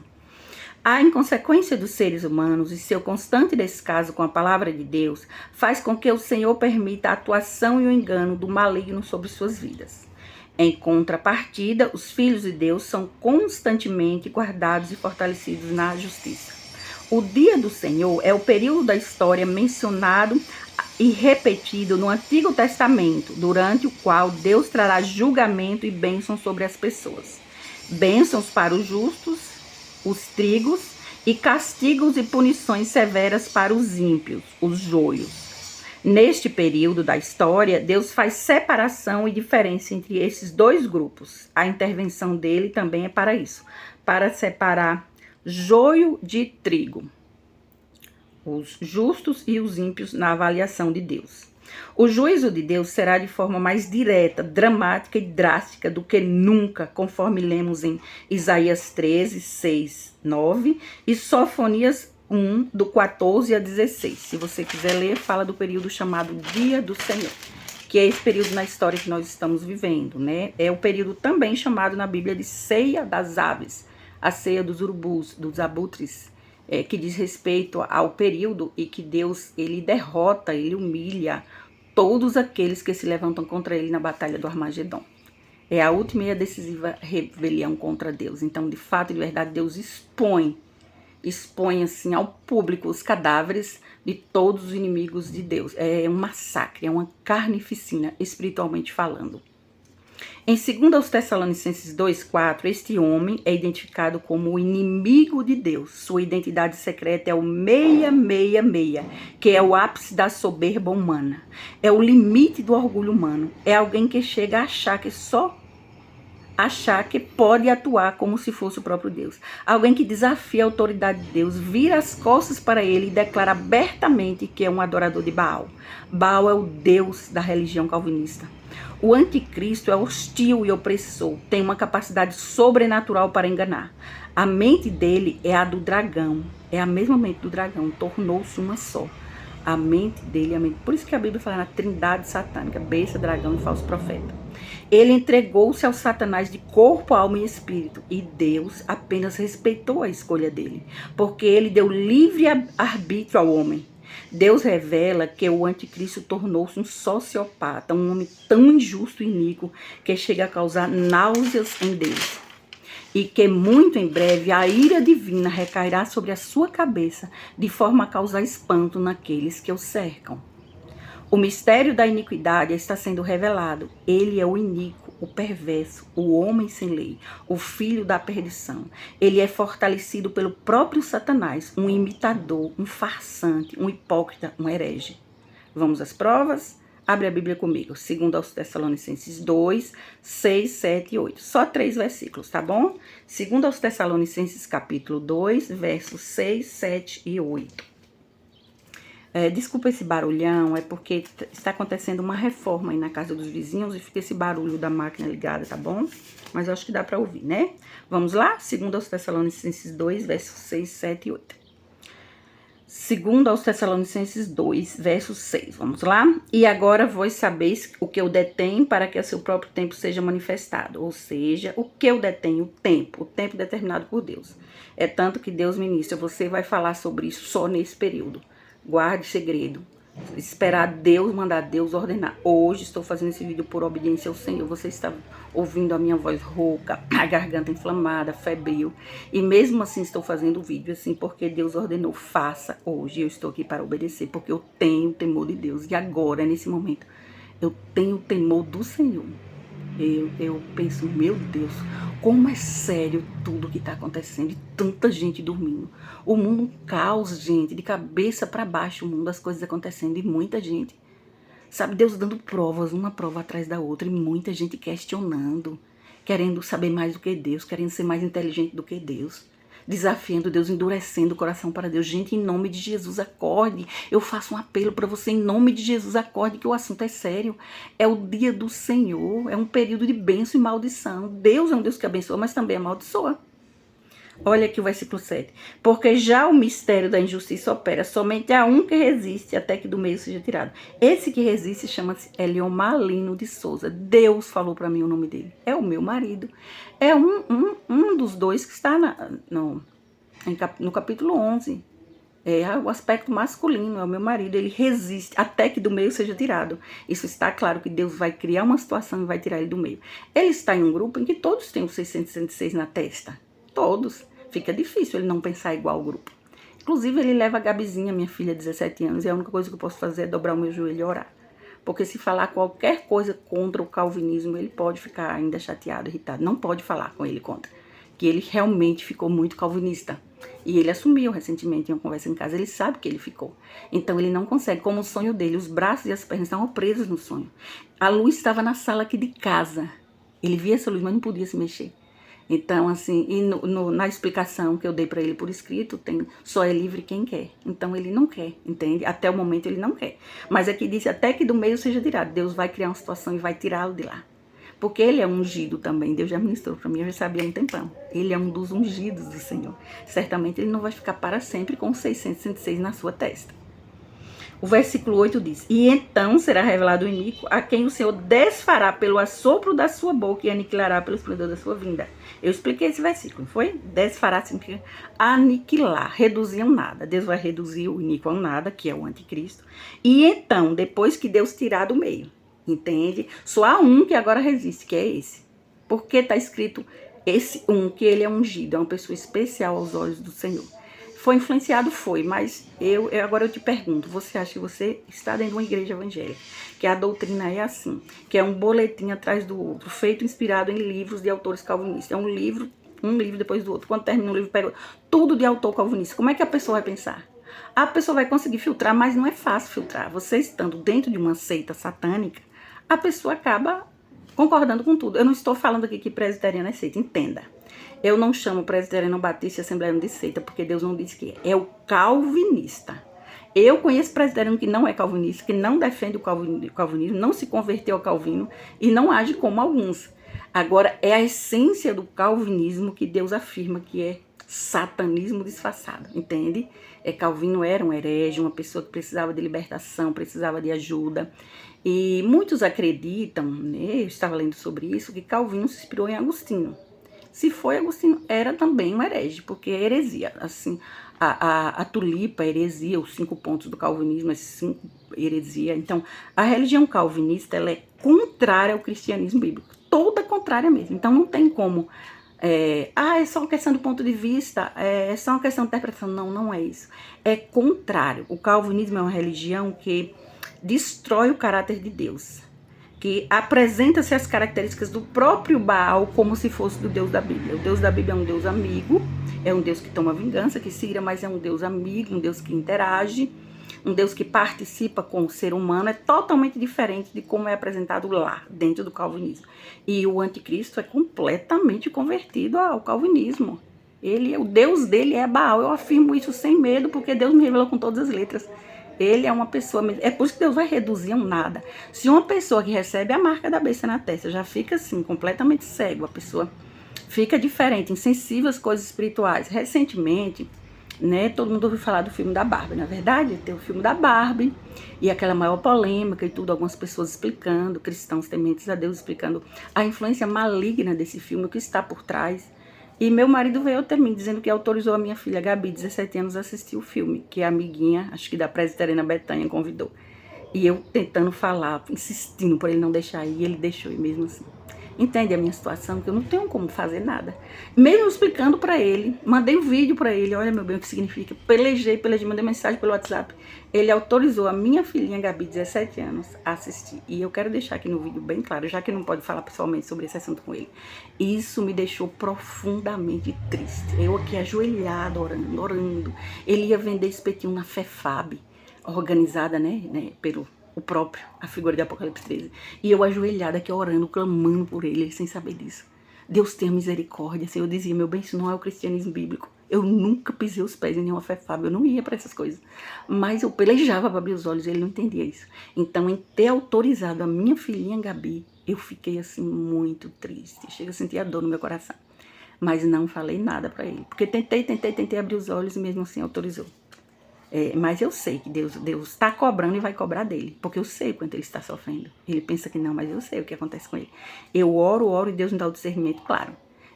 a inconsequência dos seres humanos e seu constante descaso com a palavra de Deus faz com que o Senhor permita a atuação e o engano do maligno sobre suas vidas. Em contrapartida, os filhos de Deus são constantemente guardados e fortalecidos na justiça. O dia do Senhor é o período da história mencionado e repetido no Antigo Testamento, durante o qual Deus trará julgamento e bênçãos sobre as pessoas. Bênçãos para os justos, os trigos, e castigos e punições severas para os ímpios, os joios. Neste período da história, Deus faz separação e diferença entre esses dois grupos. A intervenção dele também é para isso, para separar joio de trigo, os justos e os ímpios na avaliação de Deus. O juízo de Deus será de forma mais direta, dramática e drástica do que nunca, conforme lemos em Isaías 13, 6, 9 e Sofonias 1, do 14 a 16. Se você quiser ler, fala do período chamado Dia do Senhor, que é esse período na história que nós estamos vivendo, né? É o período também chamado na Bíblia de Ceia das Aves, a ceia dos urubus, dos abutres, que diz respeito ao período e que Deus, ele derrota, ele humilha todos aqueles que se levantam contra ele na batalha do Armagedon. É a última e a decisiva rebelião contra Deus. Então, de fato e de verdade, Deus expõe assim ao público os cadáveres de todos os inimigos de Deus. É um massacre, é uma carnificina, espiritualmente falando. Em 2 aos Tessalonicenses 2,4, este homem é identificado como o inimigo de Deus. Sua identidade secreta é o 666, que é o ápice da soberba humana. É o limite do orgulho humano. É alguém que chega a achar que pode atuar como se fosse o próprio Deus. Alguém que desafia a autoridade de Deus, vira as costas para ele e declara abertamente que é um adorador de Baal. Baal é o Deus da religião calvinista. O anticristo é hostil e opressor, tem uma capacidade sobrenatural para enganar. A mente dele é a do dragão, é a mesma mente do dragão, tornou-se uma só. A mente dele é a mente. Por isso que a Bíblia fala na trindade satânica, besta, dragão e falso profeta. Ele entregou-se ao Satanás de corpo, alma e espírito, e Deus apenas respeitou a escolha dele, porque ele deu livre arbítrio ao homem. Deus revela que o anticristo tornou-se um sociopata, um homem tão injusto e iníquo que chega a causar náuseas em Deus. E que muito em breve a ira divina recairá sobre a sua cabeça, de forma a causar espanto naqueles que o cercam. O mistério da iniquidade está sendo revelado. Ele é o iníquo, o perverso, o homem sem lei, o filho da perdição. Ele é fortalecido pelo próprio Satanás, um imitador, um farsante, um hipócrita, um herege. Vamos às provas? Abre a Bíblia comigo. 2 aos Tessalonicenses 2, 6, 7 e 8. Só 3 versículos, tá bom? 2 aos Tessalonicenses capítulo 2, versos 6, 7 e 8. Desculpa esse barulhão, é porque está acontecendo uma reforma aí na casa dos vizinhos e fica esse barulho da máquina ligada, tá bom? Mas eu acho que dá para ouvir, né? Vamos lá? 2 aos Tessalonicenses 2, versos 6, 7 e 8. 2 aos Tessalonicenses 2, verso 6. Vamos lá? E agora vós sabeis o que eu detenho para que a seu próprio tempo seja manifestado. Ou seja, o que eu detenho? O tempo determinado por Deus. É tanto que Deus ministra. Você vai falar sobre isso só nesse período. Guarde segredo. Esperar Deus, mandar Deus ordenar. Hoje estou fazendo esse vídeo por obediência ao Senhor. Você está ouvindo a minha voz rouca, a garganta inflamada, febril. E mesmo assim estou fazendo o vídeo assim porque Deus ordenou. Faça hoje. Eu estou aqui para obedecer porque eu tenho temor de Deus. E agora, nesse momento, eu tenho temor do Senhor. Eu penso, meu Deus, como é sério tudo que está acontecendo e tanta gente dormindo. O mundo um caos, gente, de cabeça para baixo, o mundo, as coisas acontecendo e muita gente, sabe, Deus dando provas, uma prova atrás da outra e muita gente questionando querendo saber mais do que Deus, querendo ser mais inteligente do que Deus, desafiando Deus, endurecendo o coração para Deus. Gente, em nome de Jesus, acorde. Eu faço um apelo para você, em nome de Jesus, acorde, que o assunto é sério. É o dia do Senhor, é um período de bênção e maldição. Deus é um Deus que abençoa, mas também amaldiçoa. Olha aqui o versículo 7. Porque já o mistério da injustiça opera somente a um que resiste até que do meio seja tirado. Esse que resiste chama-se Eliomalino de Souza. Deus falou para mim o nome dele. É o meu marido. É um dos dois que está no capítulo 11. É o aspecto masculino, é o meu marido. Ele resiste até que do meio seja tirado. Isso está claro que Deus vai criar uma situação e vai tirar ele do meio. Ele está em um grupo em que todos têm o 666 na testa. Todos. Fica difícil ele não pensar igual ao grupo. Inclusive, ele leva a Gabizinha, minha filha de 17 anos, e a única coisa que eu posso fazer é dobrar o meu joelho e orar. Porque se falar qualquer coisa contra o calvinismo, ele pode ficar ainda chateado, irritado. Não pode falar com ele contra. Que ele realmente ficou muito calvinista. E ele assumiu recentemente em uma conversa em casa, ele sabe que ele ficou. Então ele não consegue, como o sonho dele, os braços e as pernas estavam presos no sonho. A luz estava na sala aqui de casa. Ele via essa luz, mas não podia se mexer. Então, assim, e na explicação que eu dei para ele por escrito, tem só é livre quem quer. Então, ele não quer, entende? Até o momento, ele não quer. Mas aqui diz até que do meio seja tirado. Deus vai criar uma situação e vai tirá-lo de lá. Porque ele é ungido também. Deus já ministrou para mim, eu já sabia há um tempão. Ele é um dos ungidos do Senhor. Certamente, ele não vai ficar para sempre com 666 na sua testa. O versículo 8 diz: E então será revelado o iníquo, a quem o Senhor desfará pelo assopro da sua boca e aniquilará pelo esplendor da sua vinda. Eu expliquei esse versículo, foi? Desfará significa aniquilar, reduzir a um nada. Deus vai reduzir o iníquo a um nada, que é o anticristo. E então, depois que Deus tirar do meio, entende? Só há um que agora resiste, que é esse. Porque está escrito esse um, que ele é ungido, é uma pessoa especial aos olhos do Senhor. Foi influenciado? Foi, mas agora eu te pergunto, você acha que você está dentro de uma igreja evangélica, que a doutrina é assim, que é um boletim atrás do outro, feito inspirado em livros de autores calvinistas, é um livro depois do outro, quando termina o livro, pega tudo de autor calvinista, como é que a pessoa vai pensar? A pessoa vai conseguir filtrar, mas não é fácil filtrar, você estando dentro de uma seita satânica, a pessoa acaba concordando com tudo. Eu não estou falando aqui que presbiteriano é seita, entenda. Eu não chamo presbiteriano batista e assembleano de seita, porque Deus não disse que é. É o calvinista. Eu conheço presbiteriano que não é calvinista, que não defende o calvinismo, não se converteu ao calvino e não age como alguns. Agora, é a essência do calvinismo que Deus afirma que é satanismo disfarçado, entende? Calvino era um herege, uma pessoa que precisava de libertação, precisava de ajuda. E muitos acreditam, né, eu estava lendo sobre isso, que Calvino se inspirou em Agostinho. Se foi Agostinho, era também um herege, porque é heresia. Assim, a tulipa, a heresia, os 5 pontos do calvinismo, as 5 heresia. Então, a religião calvinista, ela é contrária ao cristianismo bíblico. Toda contrária mesmo. Então, não tem como... é só uma questão do ponto de vista, é só uma questão de interpretação. Não, não é isso. É contrário. O calvinismo é uma religião que destrói o caráter de Deus, que apresenta-se as características do próprio Baal como se fosse do Deus da Bíblia. O Deus da Bíblia é um Deus amigo, é um Deus que toma vingança, que se ira, mas é um Deus amigo, um Deus que interage, um Deus que participa com o ser humano. É totalmente diferente de como é apresentado lá, dentro do calvinismo. E o anticristo é completamente convertido ao calvinismo. O Deus dele é Baal. Eu afirmo isso sem medo, porque Deus me revelou com todas as letras. Ele é uma pessoa... É por isso que Deus vai reduzir a um nada. Se uma pessoa que recebe a marca da besta na testa já fica assim, completamente cego, a pessoa fica diferente, insensível às coisas espirituais. Recentemente, né, todo mundo ouviu falar do filme da Barbie, na verdade? Tem o filme da Barbie e aquela maior polêmica e tudo, algumas pessoas explicando, cristãos tementes a Deus, explicando a influência maligna desse filme, o que está por trás. E meu marido veio até mim, dizendo que autorizou a minha filha, Gabi, 17 anos, a assistir o filme, que a amiguinha, acho que da presbiteriana Betânia, convidou. E eu tentando falar, insistindo por ele não deixar ir, ele deixou, e mesmo assim. Entende a minha situação, que eu não tenho como fazer nada. Mesmo explicando para ele, mandei um vídeo para ele, olha meu bem, o que significa. Pelejei, mandei mensagem pelo WhatsApp. Ele autorizou a minha filhinha, Gabi, 17 anos, a assistir. E eu quero deixar aqui no vídeo bem claro, já que não pode falar pessoalmente sobre esse assunto com ele. Isso me deixou profundamente triste. Eu aqui ajoelhada, orando. Ele ia vender espetinho na FEFAB, organizada, né, pelo... a figura de Apocalipse 13. E eu ajoelhada aqui orando, clamando por ele sem saber disso. Deus tenha misericórdia. Assim, eu dizia, meu bem, isso não é o cristianismo bíblico. Eu nunca pisei os pés em nenhuma fé fábio, eu não ia para essas coisas. Mas eu pelejava para abrir os olhos e ele não entendia isso. Então, em ter autorizado a minha filhinha Gabi, eu fiquei assim muito triste. Chega a sentir a dor no meu coração. Mas não falei nada para ele. Porque tentei abrir os olhos e mesmo assim autorizou. Mas eu sei que Deus está cobrando e vai cobrar dele. Porque eu sei o quanto ele está sofrendo. Ele pensa que não, mas eu sei o que acontece com ele. Eu oro e Deus me dá o discernimento, claro.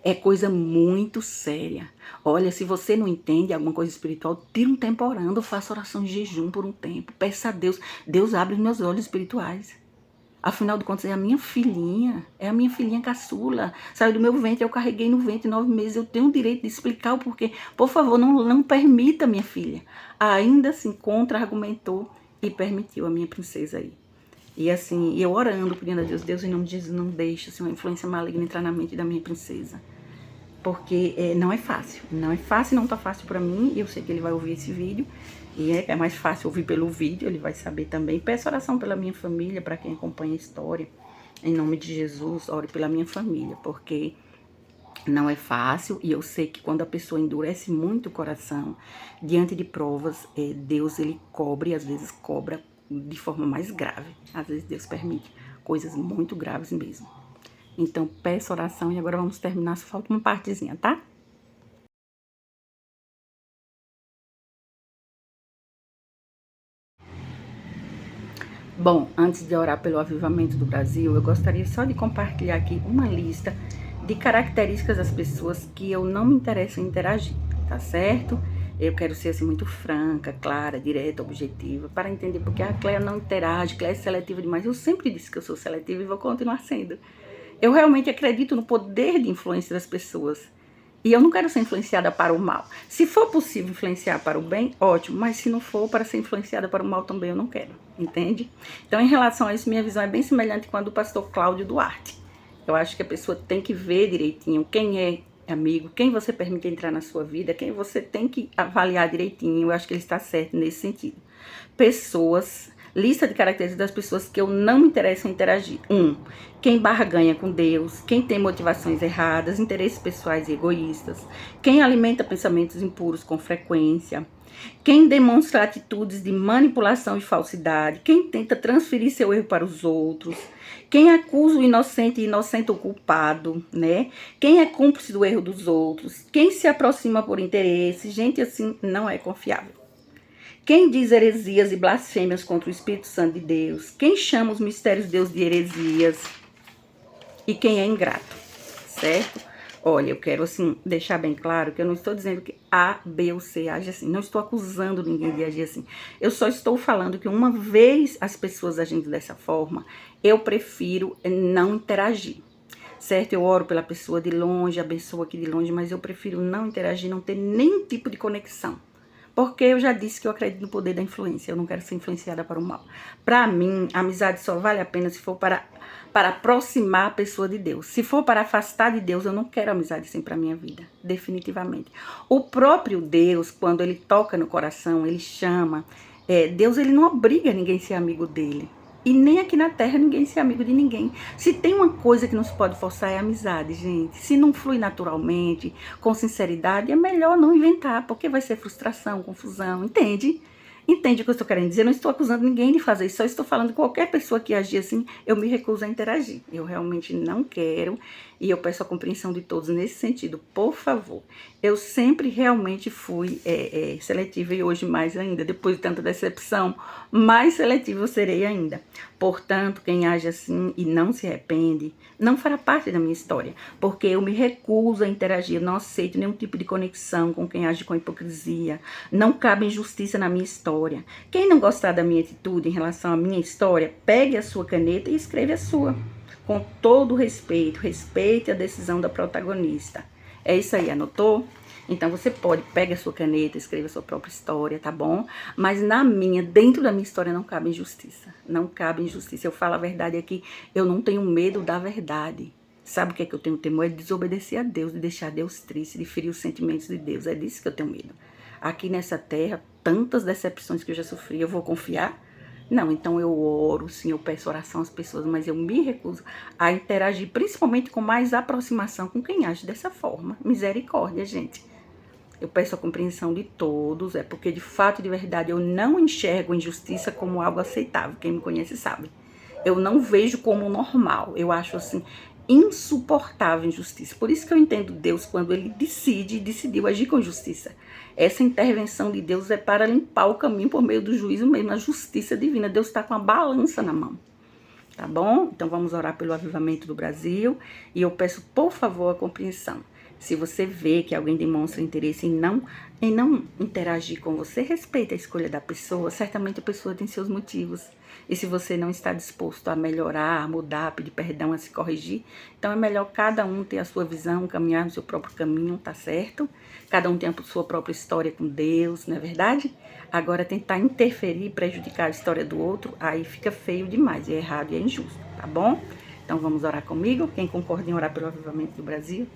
É coisa muito séria. Olha, se você não entende alguma coisa espiritual, tira um tempo orando, faça oração de jejum por um tempo. Peça a Deus. Deus abre os meus olhos espirituais. Afinal de contas, é a minha filhinha caçula. Saiu do meu ventre, eu carreguei no ventre 9 meses. Eu tenho o direito de explicar o porquê. Por favor, não permita, minha filha. Ainda assim, contra-argumentou e permitiu a minha princesa aí. E assim, eu orando, pedindo a Deus, Deus, em nome de Jesus, não deixe assim, uma influência maligna entrar na mente da minha princesa. Porque não é fácil. Não tá fácil pra mim. E eu sei que ele vai ouvir esse vídeo. E é mais fácil ouvir pelo vídeo, ele vai saber também. Peço oração pela minha família, para quem acompanha a história. Em nome de Jesus, ore pela minha família, porque não é fácil. E eu sei que quando a pessoa endurece muito o coração, diante de provas, Deus, ele cobra, e às vezes cobra de forma mais grave. Às vezes Deus permite coisas muito graves mesmo. Então, peço oração e agora vamos terminar, só falta uma partezinha, tá? Bom, antes de orar pelo avivamento do Brasil, eu gostaria só de compartilhar aqui uma lista de características das pessoas que eu não me interesso em interagir, tá certo? Eu quero ser assim muito franca, clara, direta, objetiva, para entender porque a Cléia não interage, Cléia é seletiva demais. Eu sempre disse que eu sou seletiva e vou continuar sendo. Eu realmente acredito no poder de influência das pessoas. E eu não quero ser influenciada para o mal. Se for possível influenciar para o bem, ótimo. Mas se não for para ser influenciada para o mal também, eu não quero. Entende? Então, em relação a isso, minha visão é bem semelhante com a do pastor Cláudio Duarte. Eu acho que a pessoa tem que ver direitinho quem é amigo, quem você permite entrar na sua vida, quem você tem que avaliar direitinho. Eu acho que ele está certo nesse sentido. Pessoas... Lista de características das pessoas que eu não me interesso em interagir. 1. Quem barganha com Deus, quem tem motivações erradas, interesses pessoais e egoístas, quem alimenta pensamentos impuros com frequência, quem demonstra atitudes de manipulação e falsidade, quem tenta transferir seu erro para os outros, quem acusa o inocente e inocente o culpado, né? Quem é cúmplice do erro dos outros, quem se aproxima por interesse, gente assim não é confiável. Quem diz heresias e blasfêmias contra o Espírito Santo de Deus, quem chama os mistérios de Deus de heresias e quem é ingrato, certo? Olha, eu quero assim deixar bem claro que eu não estou dizendo que A, B ou C age assim, não estou acusando ninguém de agir assim. Eu só estou falando que uma vez as pessoas agindo dessa forma, eu prefiro não interagir. Certo? Eu oro pela pessoa de longe, abençoo aqui de longe, mas eu prefiro não interagir, não ter nenhum tipo de conexão. Porque eu já disse que eu acredito no poder da influência. Eu não quero ser influenciada para o mal. Para mim, a amizade só vale a pena se for para aproximar a pessoa de Deus. Se for para afastar de Deus, eu não quero amizade assim para a minha vida. Definitivamente. O próprio Deus, quando ele toca no coração, ele chama. Deus, ele não obriga ninguém a ser amigo dele. E nem aqui na Terra ninguém ser amigo de ninguém. Se tem uma coisa que não se pode forçar é a amizade, gente. Se não flui naturalmente, com sinceridade, é melhor não inventar, porque vai ser frustração, confusão, entende? Entende o que eu estou querendo dizer? Eu não estou acusando ninguém de fazer isso, só estou falando que qualquer pessoa que agir assim, eu me recuso a interagir. Eu realmente não quero e eu peço a compreensão de todos nesse sentido, por favor. Eu sempre realmente fui seletiva e hoje mais ainda, depois de tanta decepção, mais seletiva eu serei ainda. Portanto, quem age assim e não se arrepende, não fará parte da minha história, porque eu me recuso a interagir, eu não aceito nenhum tipo de conexão com quem age com hipocrisia, não cabe injustiça na minha história. Quem não gostar da minha atitude em relação à minha história, pegue a sua caneta e escreva a sua. Com todo respeito, respeite a decisão da protagonista. É isso aí, anotou? Então você pode, pega a sua caneta, escreva a sua própria história, tá bom? Mas dentro da minha história não cabe injustiça. Não cabe injustiça. Eu falo a verdade aqui, eu não tenho medo da verdade. Sabe o que é que eu tenho temor? É de desobedecer a Deus, de deixar Deus triste, de ferir os sentimentos de Deus. É disso que eu tenho medo. Aqui nessa terra, tantas decepções que eu já sofri, eu vou confiar? Não, então eu oro, sim, eu peço oração às pessoas, mas eu me recuso a interagir, principalmente com mais aproximação com quem age dessa forma. Misericórdia, gente. Eu peço a compreensão de todos, é porque de fato, de verdade, eu não enxergo injustiça como algo aceitável. Quem me conhece sabe. Eu não vejo como normal. Eu acho assim insuportável injustiça. Por isso que eu entendo Deus quando ele decidiu agir com justiça. Essa intervenção de Deus é para limpar o caminho por meio do juízo mesmo, a justiça divina. Deus está com a balança na mão. Tá bom? Então vamos orar pelo avivamento do Brasil e eu peço, por favor, a compreensão. Se você vê que alguém demonstra interesse em não interagir com você, respeite a escolha da pessoa. Certamente a pessoa tem seus motivos. E se você não está disposto a melhorar, a mudar, a pedir perdão, a se corrigir, então é melhor cada um ter a sua visão, caminhar no seu próprio caminho, tá certo? Cada um tem a sua própria história com Deus, não é verdade? Agora tentar interferir, prejudicar a história do outro, aí fica feio demais, é errado e é injusto, tá bom? Então vamos orar comigo? Quem concorda em orar pelo avivamento do Brasil?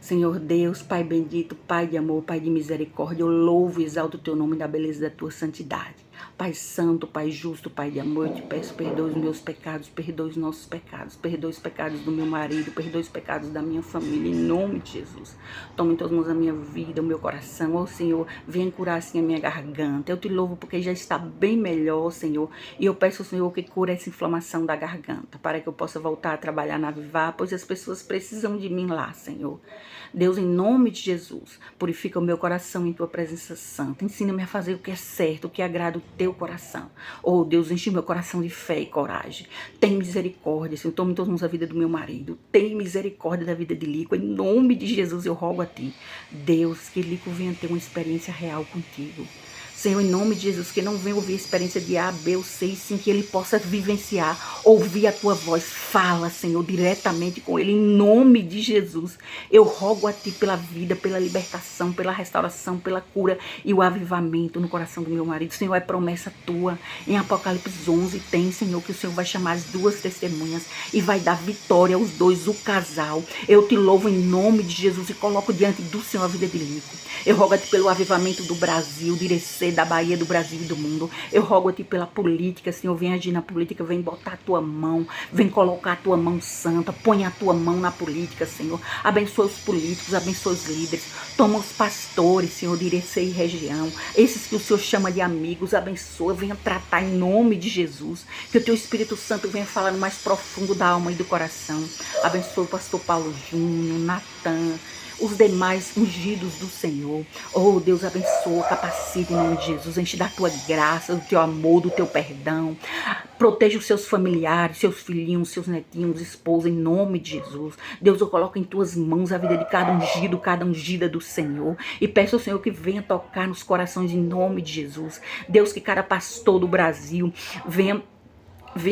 Senhor Deus, Pai bendito, Pai de amor, Pai de misericórdia, eu louvo e exalto o teu nome da beleza da tua santidade. Pai santo, Pai justo, Pai de amor, eu te peço, perdoa os meus pecados, perdoa os nossos pecados, perdoa os pecados do meu marido, perdoa os pecados da minha família, em nome de Jesus. Toma em todas as mãos a minha vida, o meu coração, ó Senhor, venha curar assim a minha garganta. Eu te louvo porque já está bem melhor, Senhor, e eu peço ao Senhor que cure essa inflamação da garganta, para que eu possa voltar a trabalhar na Avivar, pois as pessoas precisam de mim lá, Senhor. Deus, em nome de Jesus, purifica o meu coração em tua presença santa. Ensina-me a fazer o que é certo, o que agrada o teu coração. Oh, Deus, enche meu coração de fé e coragem. Tem misericórdia, Senhor. Toma em todas as mãos a vida do meu marido. Tem misericórdia da vida de Lico. Em nome de Jesus, eu rogo a ti. Deus, que Lico venha ter uma experiência real contigo. Senhor, em nome de Jesus, que não venha ouvir a experiência de A, B ou C, e sim que ele possa vivenciar, ouvir a tua voz. Fala, Senhor, diretamente com ele, em nome de Jesus. Eu rogo a ti pela vida, pela libertação, pela restauração, pela cura e o avivamento no coração do meu marido. Senhor, é promessa tua. Em Apocalipse 11 tem, Senhor, que o Senhor vai chamar as duas testemunhas e vai dar vitória aos dois, o casal. Eu te louvo em nome de Jesus e coloco diante do Senhor a vida de Lico. Eu rogo a ti pelo avivamento do Brasil, direcer da Bahia, do Brasil e do mundo. Eu rogo a ti pela política, Senhor, vem agir na política, vem botar a tua mão, vem colocar a tua mão santa, põe a tua mão na política, Senhor. Abençoa os políticos, abençoa os líderes, toma os pastores, Senhor, de Irecê e região, esses que o Senhor chama de amigos, abençoa, venha tratar em nome de Jesus, que o teu Espírito Santo venha falar no mais profundo da alma e do coração. Abençoa o pastor Paulo Júnior, Natan, os demais ungidos do Senhor. Oh, Deus, abençoa, capacita em nome de Jesus, enche da tua graça, do teu amor, do teu perdão. Proteja os seus familiares, seus filhinhos, seus netinhos, esposa, em nome de Jesus. Deus, eu coloco em tuas mãos a vida de cada ungido, cada ungida do Senhor. E peço ao Senhor que venha tocar nos corações em nome de Jesus. Deus, que cada pastor do Brasil venha,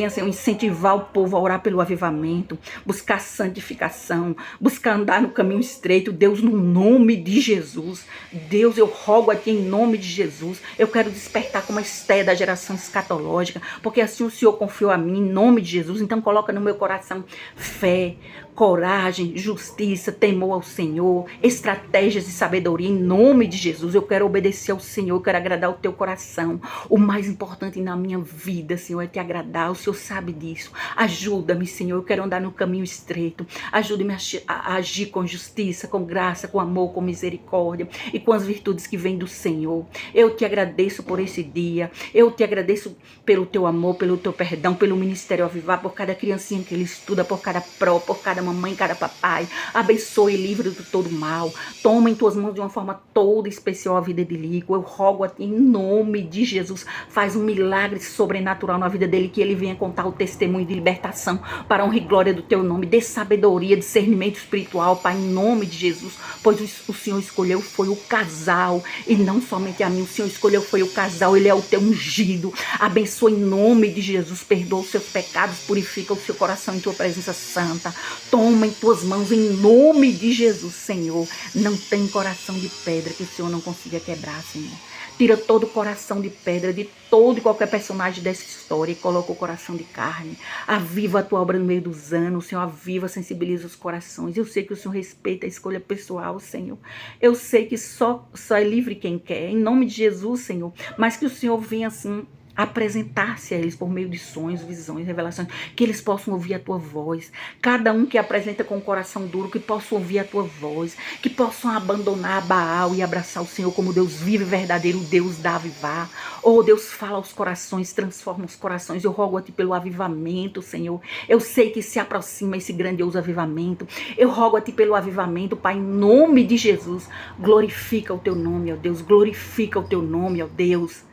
Senhor, incentivar o povo a orar pelo avivamento, buscar santificação, buscar andar no caminho estreito. Deus, no nome de Jesus. Deus, eu rogo a ti em nome de Jesus. Eu quero despertar como a Estéia da geração escatológica, porque assim o Senhor confiou a mim, em nome de Jesus. Então coloca no meu coração fé, coragem, justiça, temor ao Senhor, estratégias de sabedoria em nome de Jesus. Eu quero obedecer ao Senhor, eu quero agradar o teu coração. O mais importante na minha vida, Senhor, é te agradar. O Senhor sabe disso. Ajuda-me, Senhor, eu quero andar no caminho estreito. Ajude-me a agir com justiça, com graça, com amor, com misericórdia e com as virtudes que vêm do Senhor. Eu te agradeço por esse dia. Eu te agradeço pelo teu amor, pelo teu perdão, pelo Ministério Avivar, por cada criancinha que ele estuda, por cada pró, por cada mamãe, cada papai. Abençoe e livre do todo mal. Toma em tuas mãos de uma forma toda especial a vida de Lico. Eu rogo a ti em nome de Jesus. Faz um milagre sobrenatural na vida dele, que ele venha contar o testemunho de libertação para a honra e glória do teu nome. Dê sabedoria, discernimento espiritual, Pai, em nome de Jesus. Pois o Senhor escolheu foi o casal e não somente a mim. O Senhor escolheu foi o casal. Ele é o teu ungido. Abençoe em nome de Jesus. Perdoa os seus pecados. Purifica o seu coração em tua presença santa. Toma em tuas mãos em nome de Jesus, Senhor. Não tem coração de pedra que o Senhor não consiga quebrar, Senhor. Tira todo o coração de pedra de todo e qualquer personagem dessa história e coloca o coração de carne. Aviva a tua obra no meio dos anos, Senhor. Aviva, sensibiliza os corações. Eu sei que o Senhor respeita a escolha pessoal, Senhor. Eu sei que só é livre quem quer, em nome de Jesus, Senhor. Mas que o Senhor venha assim apresentar-se a eles por meio de sonhos, visões, revelações, que eles possam ouvir a tua voz. Cada um que apresenta com o coração duro, que possam ouvir a tua voz, que possam abandonar Baal e abraçar o Senhor como Deus vive, verdadeiro Deus da avivar. Oh, Deus, fala aos corações, transforma os corações. Eu rogo a ti pelo avivamento, Senhor. Eu sei que se aproxima esse grandioso avivamento. Eu rogo a ti pelo avivamento, Pai, em nome de Jesus. Glorifica o teu nome, ó Deus. Glorifica o teu nome, ó Deus.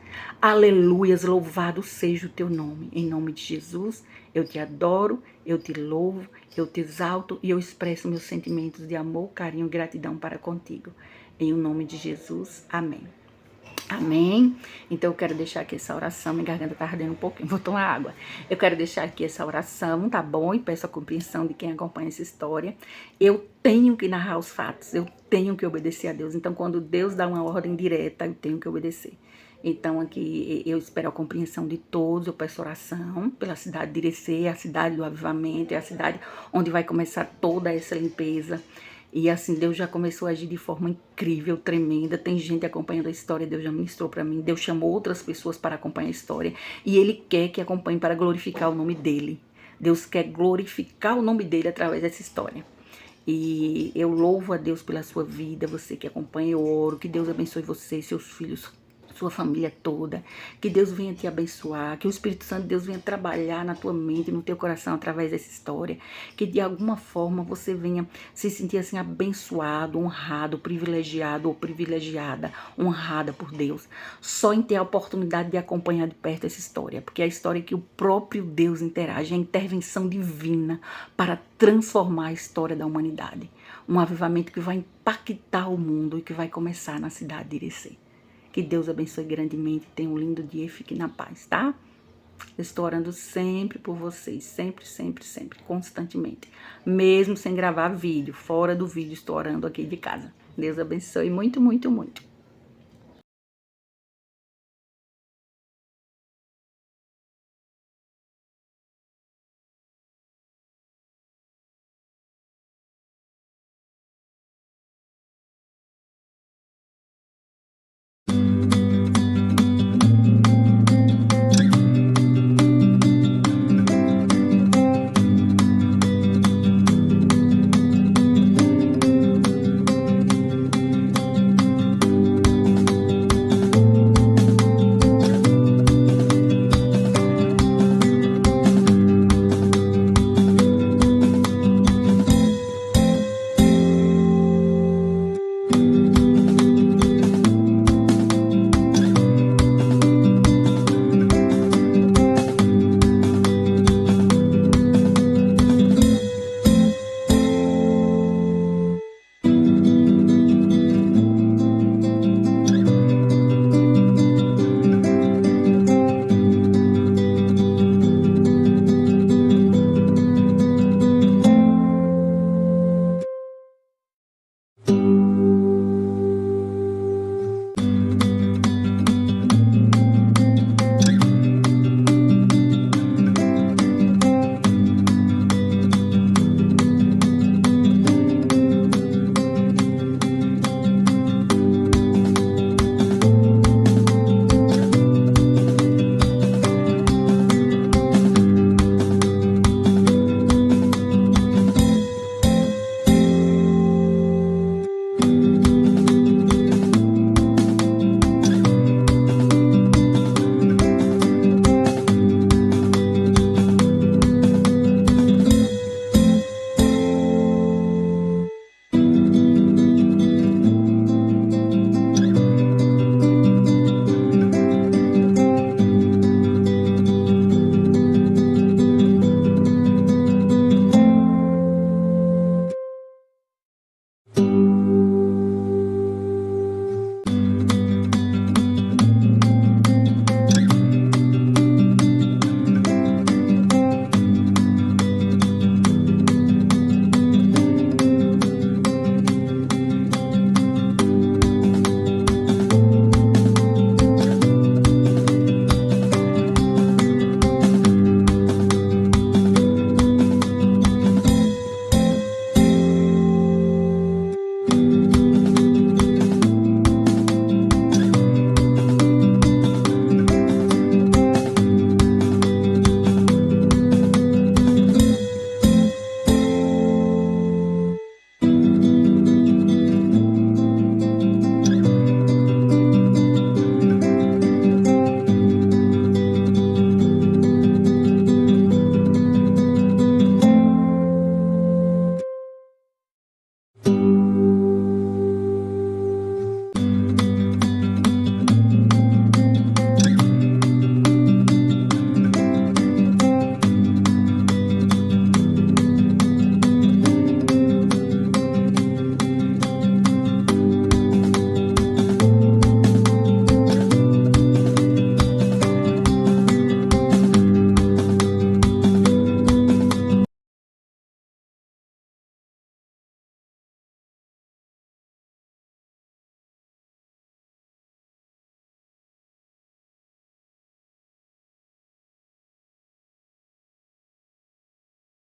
Aleluias, louvado seja o teu nome. Em nome de Jesus, eu te adoro, eu te louvo, eu te exalto e eu expresso meus sentimentos de amor, carinho e gratidão para contigo. Em nome de Jesus, amém. Amém? Então eu quero deixar aqui essa oração, minha garganta tá ardendo um pouquinho, vou tomar água. Eu quero deixar aqui essa oração, tá bom? E peço a compreensão de quem acompanha essa história. Eu tenho que narrar os fatos, eu tenho que obedecer a Deus. Então quando Deus dá uma ordem direta, eu tenho que obedecer. Então aqui eu espero a compreensão de todos, eu peço oração pela cidade de Irecê, a cidade do avivamento, é a cidade onde vai começar toda essa limpeza. E assim, Deus já começou a agir de forma incrível, tremenda. Tem gente acompanhando a história, Deus já ministrou para mim. Deus chamou outras pessoas para acompanhar a história. E Ele quer que acompanhe para glorificar o nome dEle. Deus quer glorificar o nome dEle através dessa história. E eu louvo a Deus pela sua vida, você que acompanha, eu oro. Que Deus abençoe você, seus filhos, sua família toda, que Deus venha te abençoar, que o Espírito Santo de Deus venha trabalhar na tua mente, no teu coração através dessa história, que de alguma forma você venha se sentir assim abençoado, honrado, privilegiado ou privilegiada, honrada por Deus, só em ter a oportunidade de acompanhar de perto essa história, porque é a história que o próprio Deus interage, é a intervenção divina para transformar a história da humanidade, um avivamento que vai impactar o mundo e que vai começar na cidade de Irecê. Que Deus abençoe grandemente. Tenha um lindo dia e fique na paz, tá? Eu estou orando sempre por vocês. Sempre, sempre, sempre. Constantemente. Mesmo sem gravar vídeo. Fora do vídeo, estou orando aqui de casa. Deus abençoe muito, muito, muito.